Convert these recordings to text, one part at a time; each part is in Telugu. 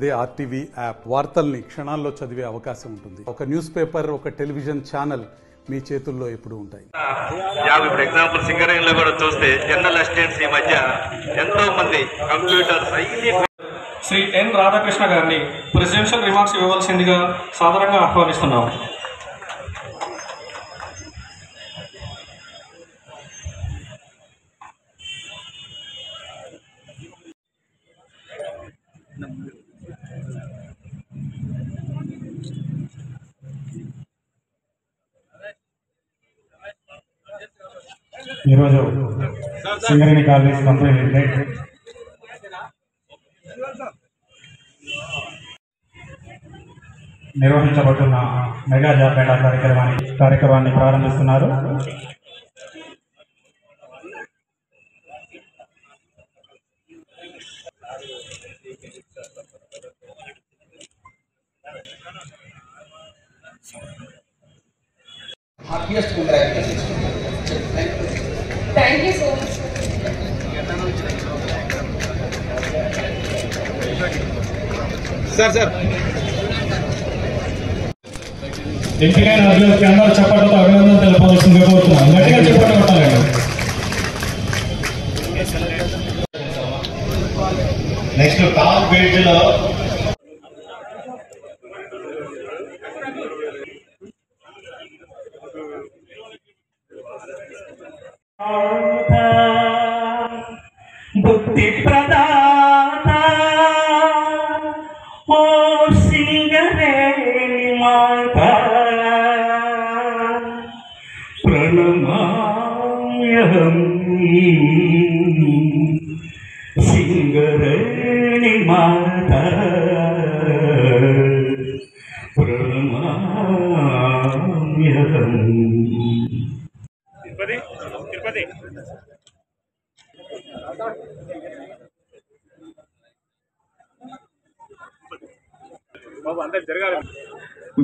అదే ఆర్టీవీ యాప్ వార్తల్ని క్షణాల్లో చదివే అవకాశం ఉంటుంది. ఒక న్యూస్ పేపర్, ఒక టెలివిజన్ ఛానల్ మీ చేతుల్లో ఎప్పుడు ఉంటాయి. ఇప్పుడు ఎగ్జాంపుల్ సింగరేణి లో కూడా చూస్తే జనరల్ అసిస్టెంట్స్ ఈ మధ్య ఎంతో మంది కంప్యూటర్స్ శ్రీ ఎన్ రాధాకృష్ణ గారిని ప్రెసిడెన్షియల్ రిమార్క్స్ ఇవ్వవలసిందిగా సాదరంగా ఆహ్వానిస్తున్నాం. ఈరోజు సింగరేణి కాలేజ్ కంపెనీ లిమిటెడ్ నిర్వహించబడుతున్న మెగా జాబ్ మేళా కార్యక్రమాన్ని ప్రారంభిస్తున్నారు. Happiest congratulations. Thank you so much. Sir. ఎంపికైన అభ్యర్థికి అందరూ చప్పట్లతో అభినందన తెలపవలసిందిగా కోరుతున్నాను. గట్టిగా చప్పట్లు కొట్టాలండి. నెక్స్ట్ టాప్ బ్రిడ్జ్ లో బుద్ధి ప్రదాత ఓ సింగరేణి మాత ప్రణమామ్యహం సింగరేణి మాత ప్రణమామ్యహం. తిరుపతి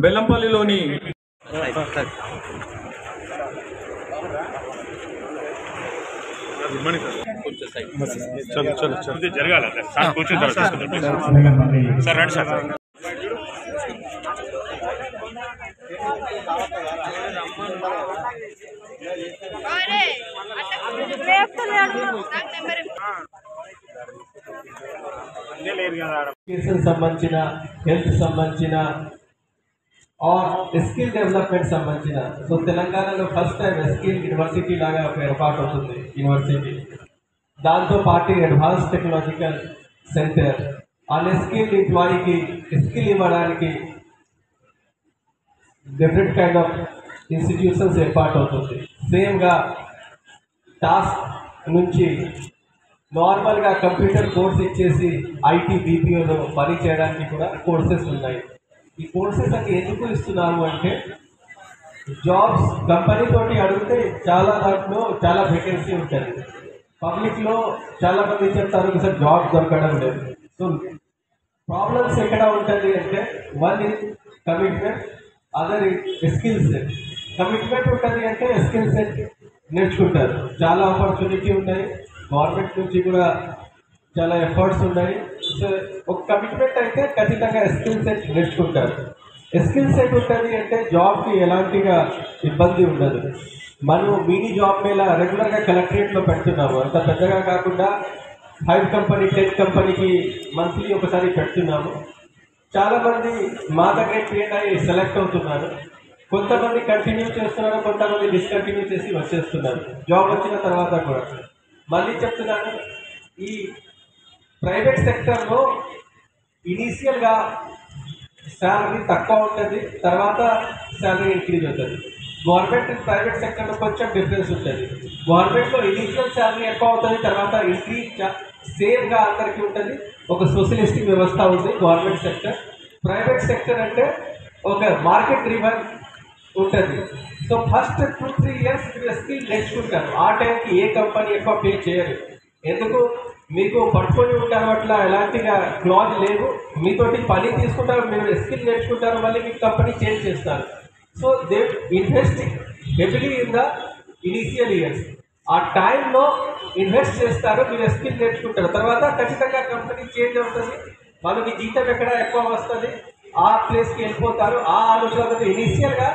బెల్లంపల్లిలోని జరగాలి సార్ కూర్చుంటారు సార్ రండి సార్. సంబంధించిన హెల్త్ సంబంధించిన ఆర్ స్కిల్ డెవలప్మెంట్ సంబంధించిన సో తెలంగాణలో ఫస్ట్ టైం స్కిల్ యూనివర్సిటీ లాగా ఒక ఏర్పాటు అవుతుంది యూనివర్సిటీ. దాంతో పాటు అడ్వాన్స్ టెక్నాలజికల్ సెంటర్ అన్స్కిల్డ్ ఎంప్లాయీకి స్కిల్ ఇవ్వడానికి డిఫరెంట్ కైండ్ ఆఫ్ ఇన్స్టిట్యూషన్స్ ఏర్పాటు అవుతుంది. సేమ్గా టాస్క్ నుంచి నార్మల్గా కంప్యూటర్ కోర్స్ ఇచ్చేసి ఐటీ బీపీఓలో పని చేయడానికి కూడా కోర్సెస్ ఉన్నాయి. ఈ కోర్సెస్ అంటే ఎందుకు ఇస్తున్నారు అంటే జాబ్స్ కంపెనీ తోటి అడిగితే దాంట్లో చాలా వేకెన్సీ ఉంటుంది. పబ్లిక్లో చాలా మంది చెప్తారు సార్ జాబ్ దొరకడం లేదు. సో ప్రాబ్లమ్స్ ఎక్కడ ఉంటుంది అంటే one is commitment, other skill set. Commitment ఉంటుంది అంటే స్కిల్ సెట్ నేర్చుకుంటారు. చాలా ఆపర్చునిటీ ఉన్నాయి, గవర్నమెంట్ నుంచి కూడా చాలా ఎఫర్ట్స్ ఉన్నాయి. సో ఒక కమిట్మెంట్ అయితే ఖచ్చితంగా స్కిల్ సెట్ నేర్చుకుంటారు. స్కిల్ సెట్ ఉంటుంది అంటే జాబ్కి ఎలాంటిగా ఇబ్బంది ఉండదు. మనం మినీ జాబ్ మీద రెగ్యులర్గా కలెక్టరేట్లో పెడుతున్నాము, అంత పెద్దగా కాకుండా 5 కంపెనీ 10 కంపెనీకి మంత్లీ ఒకసారి పెడుతున్నాము. చాలామంది మా దగ్గర క్రియేట్ అయ్యి సెలెక్ట్ అవుతున్నారు. కొంతమంది కంటిన్యూ చేస్తున్నారు, కొంతమంది డిస్కంటిన్యూ చేసి వచ్చేస్తున్నారు జాబ్ వచ్చిన తర్వాత కూడా. మళ్ళీ చెప్తున్నాను, ఈ ప్రైవేట్ సెక్టర్లో ఇనీషియల్గా శాలరీ తక్కువ ఉంటుంది, తర్వాత శాలరీ ఇంక్రీజ్ అవుతుంది. గవర్నమెంట్ ప్రైవేట్ సెక్టర్లో కొంచెం డిఫరెన్స్ ఉంటుంది. గవర్నమెంట్లో ఇనీషియల్ శాలరీ ఎక్కువ అవుతుంది, తర్వాత ఇంక్రీజ్ సేమ్గా అందరికీ ఉంటుంది. ఒక సోషలిస్టిక్ వ్యవస్థ ఉంది గవర్నమెంట్ సెక్టర్. ప్రైవేట్ సెక్టర్ అంటే ఒక మార్కెట్ డ్రివెన్ ఉంటుంది. సో ఫస్ట్ 2-3 ఇయర్స్ మీరు స్కిల్ నేర్చుకుంటారు. ఆ టైంకి ఏ కంపెనీ ఎక్కువ పే చేయరు. ఎందుకు మీకు పట్టుకొని ఉంటారు, అట్లా ఎలాంటిగా క్లాజ్ లేవు. మీతోటి పని తీసుకుంటారు, మీరు స్కిల్ నేర్చుకుంటారు, మళ్ళీ మీ కంపెనీ చేంజ్ చేస్తారు. So they invest heavily in the initial years. ఆ టైంలో ఇన్వెస్ట్ చేస్తారు, మీరు స్కిల్ నేర్చుకుంటారు. తర్వాత ఖచ్చితంగా కంపెనీ చేంజ్ అవుతుంది, వాళ్ళకి జీతం ఎక్కడ ఎక్కువ వస్తుంది ఆ ప్లేస్కి వెళ్ళిపోతారు. ఆ ఆలోచనతో ఇనిషియల్గా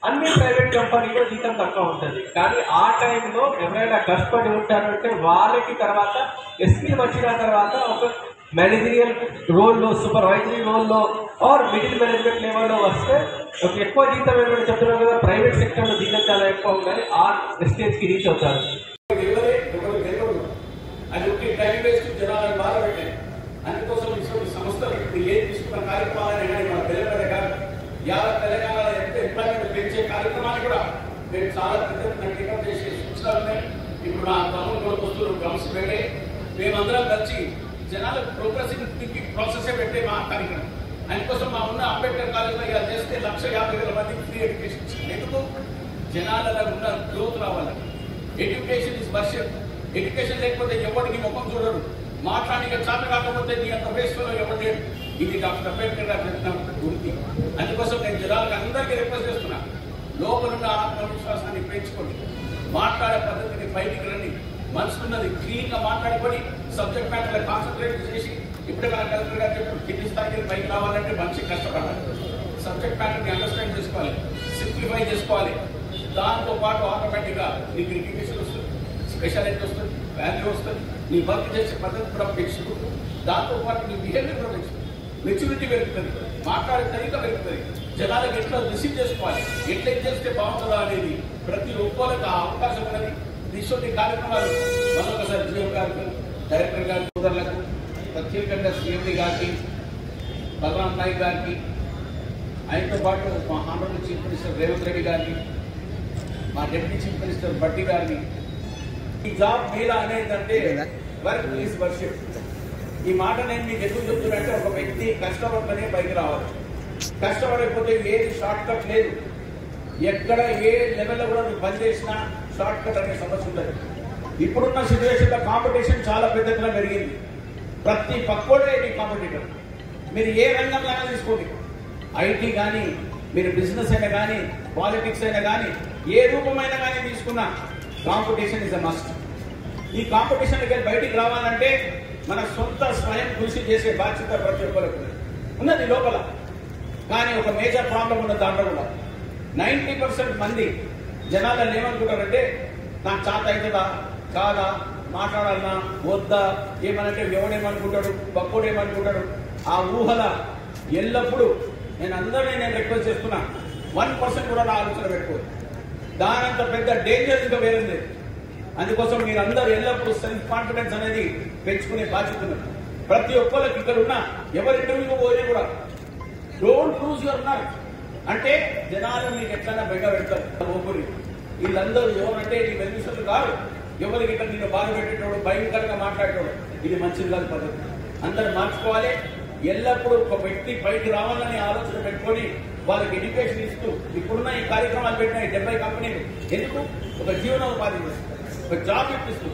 అన్ని ప్రైవేట్ కంపెనీలో జీతం తక్కువ ఉంటుంది. కానీ ఆ టైంలో ఎవరైనా కష్టపడి ఉంటారంటే వాళ్ళకి తర్వాత ఎస్పీ వచ్చిన తర్వాత ఒక మేనేజరియల్ రోల్లో, సూపర్వైజరీ రోల్లో ఆర్ మిడిల్ మేనేజ్మెంట్ లెవెల్లో వస్తే ఒక ఎక్కువ జీతం ఏమైనా చెప్తున్నారు కదా, ప్రైవేట్ సెక్టర్లో జీతం చాలా ఎక్కువ ఉండాలి, ఆ స్టేజ్కి రీచ్ అవుతారు. అది ఒకటి టైం వేస్ట్, జనాలను బాధ పెట్టాయి. అందుకోసం ఇటువంటి సంస్థలు ఇప్పుడు ఏం తీసుకున్న కార్యక్రమాలని కానీ మన తెలంగాణ కాదు, యావత్ తెలంగాణలో ఎంత ఎంప్లాయ్మెంట్ పెంచే కార్యక్రమాన్ని కూడా మేము చాలా పెద్ద టేకప్ చేసే సూచనలు ఉన్నాయి. ఇప్పుడు నా తమ్ముడు వస్తువులు డ్రమ్స్ పెట్టే మేమందరం కలిసి జనాలకు ప్రోగ్రెసివ్ థింకింగ్ ప్రాసెస్ పెట్టే మా కార్యక్రమం. అందుకోసం మా ఉన్న అంబేద్కర్ కాలేజ్లో ఇలా చేస్తే 150,000 మందికి ఫ్రీ ఎడ్యుకేషన్ ఇచ్చింది. ఎందుకు? జనాలలో ఉన్న గ్రోత్ రావాలి. Education is worship. ఎడ్యుకేషన్ లేకపోతే ఎవరికి ముఖం చూడరు, మాట్లాడిక చాట కాకపోతే నీ అంత వేస్ట్లో ఎవరు లేరు. ఇది డాక్టర్ అంబేద్కర్ గారు చెప్పిన గురించి. అందుకోసం నేను జనాలకు అందరికీ రిక్వెస్ట్ చేస్తున్నా, లోపలున్న ఆత్మవిశ్వాసాన్ని పెంచుకోండి, మాట్లాడే పద్ధతిని బయటికి రండి, మనసుకున్నది క్లీన్గా మాట్లాడుకొని సబ్జెక్ట్ మ్యాటర్లో కాన్సన్ట్రేట్ చేసి, ఇప్పుడే మన కలెక్టర్ గారు చెప్పారు కింది స్థాయికి పైకి రావాలంటే మనిషి కష్టపడాలి, సబ్జెక్ట్ మ్యాటర్ని అండర్స్టాండ్ చేసుకోవాలి, సింప్లిఫై చేసుకోవాలి. దాంతో పాటు ఆటోమేటిక్గా నీకు రికగ్నిషన్ వస్తుంది, స్పెషాలిటీ వస్తుంది, వాల్యూ వస్తుంది, నీ వర్క్ చేసే పద్ధతి కూడా పెంచుకుంటుంది. దాంతో పాటు నీ బిహేవియర్ కూడా పెంచుతుంది, మెచ్యూరిటీ పెరుగుతుంది, మాట్లాడే తరీక పెరుగుతుంది, జనాలకు ఎట్లా రిసీవ్ చేసుకోవాలి, ఎట్లా చేస్తే బాగుంటుందా అనేది ప్రతి ఒక్కరికి ఆ అవకాశం ఉన్నది. ఇటువంటి కార్యక్రమాలు మరొకసారి జియో గారికి, డైరెక్టర్ గారి సోదరులకు, ప్రత్యేకంగా సిఎండి గారికి, బలరాం నాయక్ గారికి, ఆయనతో పాటు మా honourable chief minister Revanth Reddy గారికి, మా డిప్యూటీ చీఫ్ మినిస్టర్ భట్టి గారిని, ఈ జాబ్ మేళా అనేదంటే వర్క్ ఈజ్ వర్షిప్. ఈ మాట నేను మీకు ఎందుకు చెప్తున్నట్టే, ఒక వ్యక్తి కష్టపడితేనే పైకి రావాలి. కష్టపడకపోతే ఏది షార్ట్ కట్ లేదు. ఎక్కడ ఏ లెవెల్లో కూడా నువ్వు పని చేసినా షార్ట్ కట్ అనే సమస్య ఉంటుంది. ఇప్పుడున్న సిచ్యువేషన్లో కాంపిటీషన్ చాలా పెద్దగా పెరిగింది. ప్రతి పక్కోడే మీ కాంపిటీటర్. మీరు ఏ రంగంలో తీసుకోండి, ఐటీ కానీ, మీరు బిజినెస్ అయినా కానీ, పాలిటిక్స్ అయినా కానీ, ఏ రూపమైనా కానీ తీసుకున్నా కాంపిటీషన్ ఇస్ అ మస్ట్. ఈ కాంపిటీషన్కి బయటికి రావాలంటే మన సొంత స్వయం కృషి చేసే బాధ్యత ప్రతి ఒక్కరికి ఉన్నది లోపల. కానీ ఒక మేజర్ ప్రాబ్లం ఉన్న దాంట్లో కూడా 90% మంది జనాలను ఏమనుకుంటారంటే, నాకు చేత అవుతుందా కాదా, మాట్లాడాలన్నా వద్దా, ఏమనంటే ఎవడేమనుకుంటాడు, పక్కోడు ఏమనుకుంటాడు, ఆ ఊహల ఎల్లప్పుడూ నేను రిక్వెస్ట్ చేస్తున్నా, 1% కూడా నా ఆలోచన పెట్టుకోదు. దానంత పెద్ద డేంజర్ ఇంకా వేరే లేదు. అందుకోసం మీరందరూ ఎల్లప్పుడూ సెల్ఫ్ కాన్ఫిడెన్స్ అనేది పెంచుకునే బాధ్యత ఉన్నది. ప్రతి ఒక్కరికి ఇక్కడ ఉన్న ఎవరి ఇంటర్వ్యూకి పోయినా కూడా డోంట్ లూజ్ యువర్ నర్వ్. అంటే జనాలు మీకు ఎట్లన్నా బెంగ పెడతారు. ఓపురి వీళ్ళందరూ ఎవరంటే నీ వెల్విషన్లు కాదు, ఎవరికి ఇక్కడ నేను బాధ పెట్టేటోడు, భయంకరంగా మాట్లాడేటోడు, ఇది మంచిది కాదు పద్ధతి. అందరూ మార్చుకోవాలి. ఎల్లప్పుడూ ఒక వ్యక్తి పైకి రావాలని ఆలోచన పెట్టుకొని వాళ్ళకి ఎడ్యుకేషన్ ఇస్తూ, ఇప్పుడున్న ఈ కార్యక్రమాలు పెట్టిన 70 కంపెనీలు ఎందుకు ఒక జీవనోపాధి ఒక జాబ్ ఇప్పిస్తూ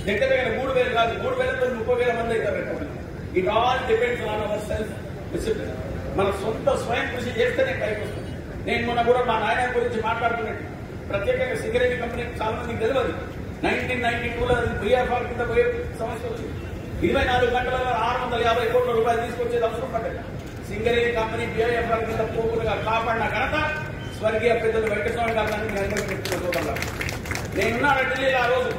దగ్గర 3,000 కాదు 3,000తో 30,000 మంది అవుతారు. It all depends on our self discipline. మన సొంత స్వయం కృషి చేస్తేనే పైకి వస్తుంది. నేను మొన్న కూడా మా నాయన గురించి మాట్లాడుతున్నట్టు, ప్రత్యేకంగా సింగరేణి కంపెనీకి చాలా మందికి తెలియదు. 1992లో BFR కింద పోయే సమస్య వచ్చింది. 24 గంటలలో 650 కోట్ల రూపాయలు తీసుకొచ్చేది అవసరం పడ్డది. సింగరేణి కంపెనీ BFR కింద పోకుండా కాపాడిన ఘనత స్వర్గీయ పెద్దలు వెంకటస్వామి గారు. నేనున్నాను ఢిల్లీలో ఆ రోజు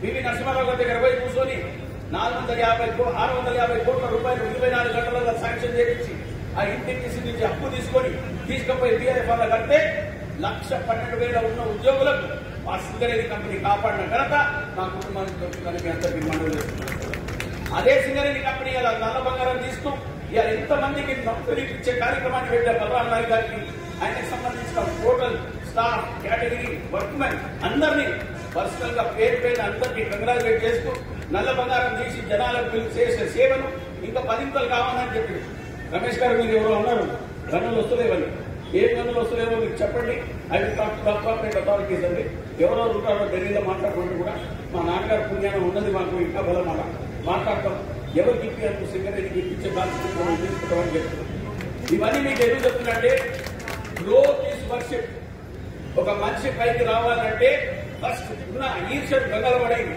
పివి నరసింహారావు గారి దగ్గర పోయి కూర్చొని 650 కోట్ల రూపాయలు 24 గంటలలో శాంక్షన్ చేయించి ఆ ఇంటికి నుంచి అప్పు తీసుకుపోయి BFR లో కడితే 1,12,000 ఉన్న ఉద్యోగులకు ఆ సింగరేణి కంపెనీ కాపాడిన ఘనత మా కుటుంబానికి దొరుకుతుందని అందరికీ మనవి చేస్తున్నాను. అదే సింగరేణి కంపెనీ అలా నల్ల బంగారం తీస్తూ ఇలా ఎంతమందికి నౌకరీ ఇచ్చే కార్యక్రమాన్ని పెట్టారు బలరాం నాయక్ గారికి, ఆయనకు సంబంధించిన టోటల్ స్టాఫ్ కేటగిరీ వర్క్మెన్ అందరినీ పర్సనల్ గా పేరు అందరికీ కంగ్రాచులేట్ చేస్తూ నల్ల బంగారం తీసి జనాలకు చేసే సేవను ఇంకా 10 కావాలని చెప్పి రమేష్ గారు మీరు ఎవరో ఉన్నారు గనులు వస్తలేవని, ఏం గనులు వస్తలేవో మీకు చెప్పండి. అవి కార్పొరేట్ అథారిటీస్ అండి, ఎవరో ఉంటారో ఢిల్లీలో మాట్లాడుకుంటూ కూడా మా నాన్నగారు పుణ్యానం ఉన్నది మాకు ఇంకా బలం అలా మాట్లాడతాం. ఎవరికి ఇప్పించారు సింగరేణికి ఇప్పించే బాధ్యత తీసుకుంటామని చెప్తున్నాం. ఇవన్నీ మీకు ఎందుకు చెప్తున్నట్టే, గ్రోత్ ఈజ్ వర్షిప్. ఒక మనిషి పైకి రావాలంటే ఫస్ట్ ఉన్న ఈర్ష్యను గగలబడేది.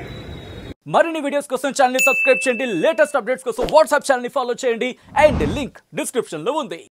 మరిన్ని వీడియోస్ కోసం ఛానల్ ని సబ్స్క్రైబ్ చేయండి, లేటెస్ట్ అప్డేట్స్ కోసం వాట్సాప్ ఛానల్ ని ఫాలో చేయండి అండ్ లింక్ డిస్క్రిప్షన్ లో ఉంది.